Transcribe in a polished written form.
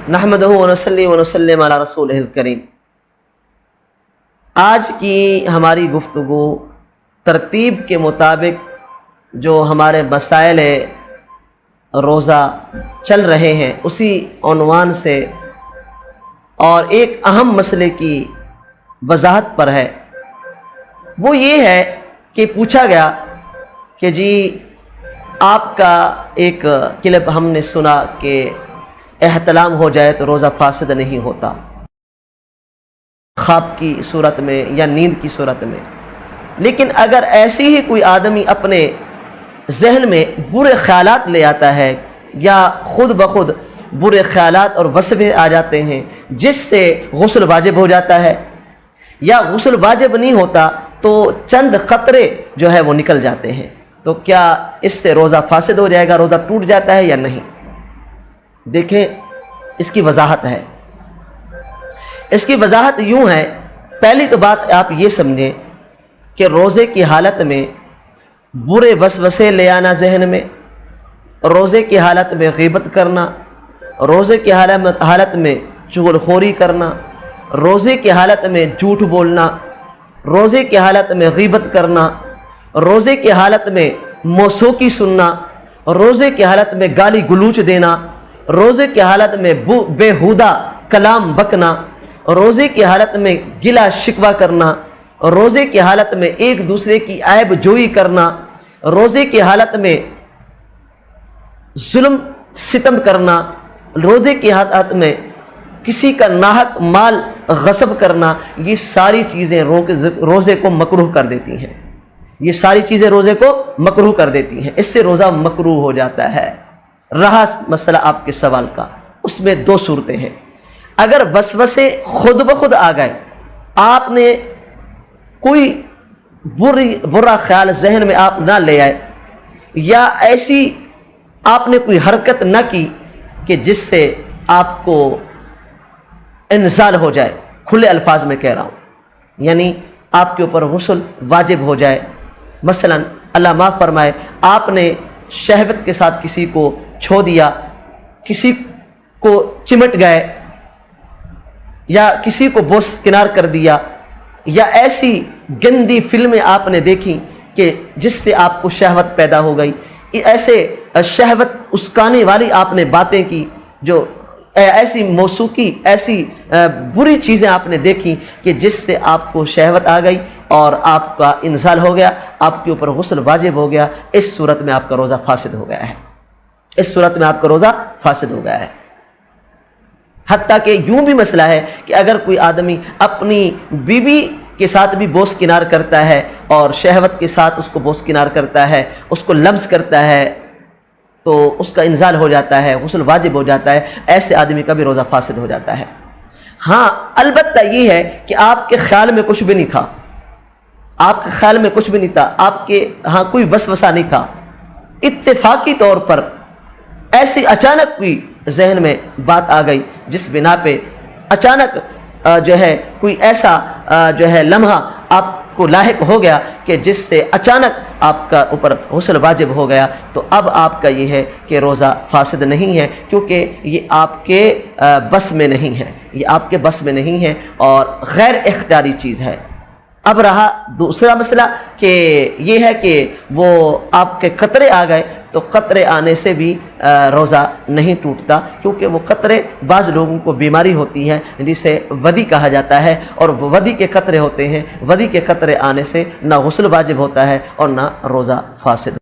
نحمدہ ونصلی ونسلم علی رسولہ الکریم۔ آج کی ہماری گفتگو ترتیب کے مطابق جو ہمارے مسائل روزہ چل رہے ہیں اسی عنوان سے اور ایک اہم مسئلے کی وضاحت پر ہے۔ وہ یہ ہے کہ پوچھا گیا کہ جی آپ کا ایک کلپ ہم نے سنا کہ احتلام ہو جائے تو روزہ فاسد نہیں ہوتا، خواب کی صورت میں یا نیند کی صورت میں، لیکن اگر ایسی ہی کوئی آدمی اپنے ذہن میں برے خیالات لے آتا ہے یا خود بخود برے خیالات اور وسوسے آ جاتے ہیں جس سے غسل واجب ہو جاتا ہے، یا غسل واجب نہیں ہوتا تو چند قطرے جو ہے وہ نکل جاتے ہیں، تو کیا اس سے روزہ فاسد ہو جائے گا، روزہ ٹوٹ جاتا ہے یا نہیں؟ دیکھیں اس کی وضاحت ہے۔ اس کی وضاحت یوں ہے، پہلی تو بات آپ یہ سمجھیں کہ روزے کی حالت میں برے وسوسے لے آنا ذہن میں، روزے کی حالت میں غیبت کرنا، روزے کی حالت میں چغل خوری کرنا، روزے کی حالت میں جھوٹ بولنا، روزے کی حالت میں غیبت کرنا، روزے کی حالت میں موسیقی سننا، روزے کی حالت میں گالی گلوچ دینا، روزے کی حالت میں بیہودہ کلام بکنا، روزے کی حالت میں گلا شکوہ کرنا، روزے کی حالت میں ایک دوسرے کی عیب جوئی کرنا، روزے کی حالت میں ظلم ستم کرنا، روزے کی حالت میں کسی کا ناحق مال غصب کرنا، یہ ساری چیزیں روزے کو مکروہ کر دیتی ہیں۔ یہ ساری چیزیں روزے کو مکروہ کر دیتی ہیں، اس سے روزہ مکروہ ہو جاتا ہے۔ رہا مسئلہ آپ کے سوال کا، اس میں دو صورتیں ہیں۔ اگر وسوسے خود بخود آ گئے، آپ نے کوئی برا خیال ذہن میں آپ نہ لے آئے، یا ایسی آپ نے کوئی حرکت نہ کی کہ جس سے آپ کو انزال ہو جائے، کھلے الفاظ میں کہہ رہا ہوں، یعنی آپ کے اوپر غسل واجب ہو جائے، مثلا اللہ معاف فرمائے آپ نے شہوت کے ساتھ کسی کو چھو دیا، کسی کو چمٹ گئے، یا کسی کو بوس کنار کر دیا، یا ایسی گندی فلمیں آپ نے دیکھی کہ جس سے آپ کو شہوت پیدا ہو گئی، ایسے شہوت اسکانے والی آپ نے باتیں کی، جو ایسی موسیقی، ایسی بری چیزیں آپ نے دیکھی کہ جس سے آپ کو شہوت آ گئی اور آپ کا انزال ہو گیا، آپ کے اوپر غسل واجب ہو گیا، اس صورت میں آپ کا روزہ فاسد ہو گیا ہے۔ اس صورت میں آپ کا روزہ فاسد ہو گیا ہے۔ حتیٰ کہ یوں بھی مسئلہ ہے کہ اگر کوئی آدمی اپنی بیوی کے ساتھ بھی بوس کنار کرتا ہے اور شہوت کے ساتھ اس کو بوس کنار کرتا ہے، اس کو لمس کرتا ہے، تو اس کا انزال ہو جاتا ہے، غسل واجب ہو جاتا ہے، ایسے آدمی کا بھی روزہ فاسد ہو جاتا ہے۔ ہاں البتہ یہ ہے کہ آپ کے خیال میں کچھ بھی نہیں تھا، آپ کے خیال میں کچھ بھی نہیں تھا، آپ کے ہاں کوئی وسوسہ نہیں تھا، اتفاقی طور پر ایسی اچانک کوئی ذہن میں بات آ گئی جس بنا پہ اچانک جو ہے کوئی ایسا جو ہے لمحہ آپ کو لاحق ہو گیا کہ جس سے اچانک آپ کا اوپر غسل واجب ہو گیا، تو اب آپ کا یہ ہے کہ روزہ فاسد نہیں ہے، کیونکہ یہ آپ کے بس میں نہیں ہے، یہ آپ کے بس میں نہیں ہے اور غیر اختیاری چیز ہے۔ اب رہا دوسرا مسئلہ کہ یہ ہے کہ وہ آپ کے قطرے آ گئے، تو قطرے آنے سے بھی روزہ نہیں ٹوٹتا، کیونکہ وہ قطرے بعض لوگوں کو بیماری ہوتی ہے جسے ودی کہا جاتا ہے، اور وہ ودی کے قطرے ہوتے ہیں، ودی کے قطرے آنے سے نہ غسل واجب ہوتا ہے اور نہ روزہ فاسد۔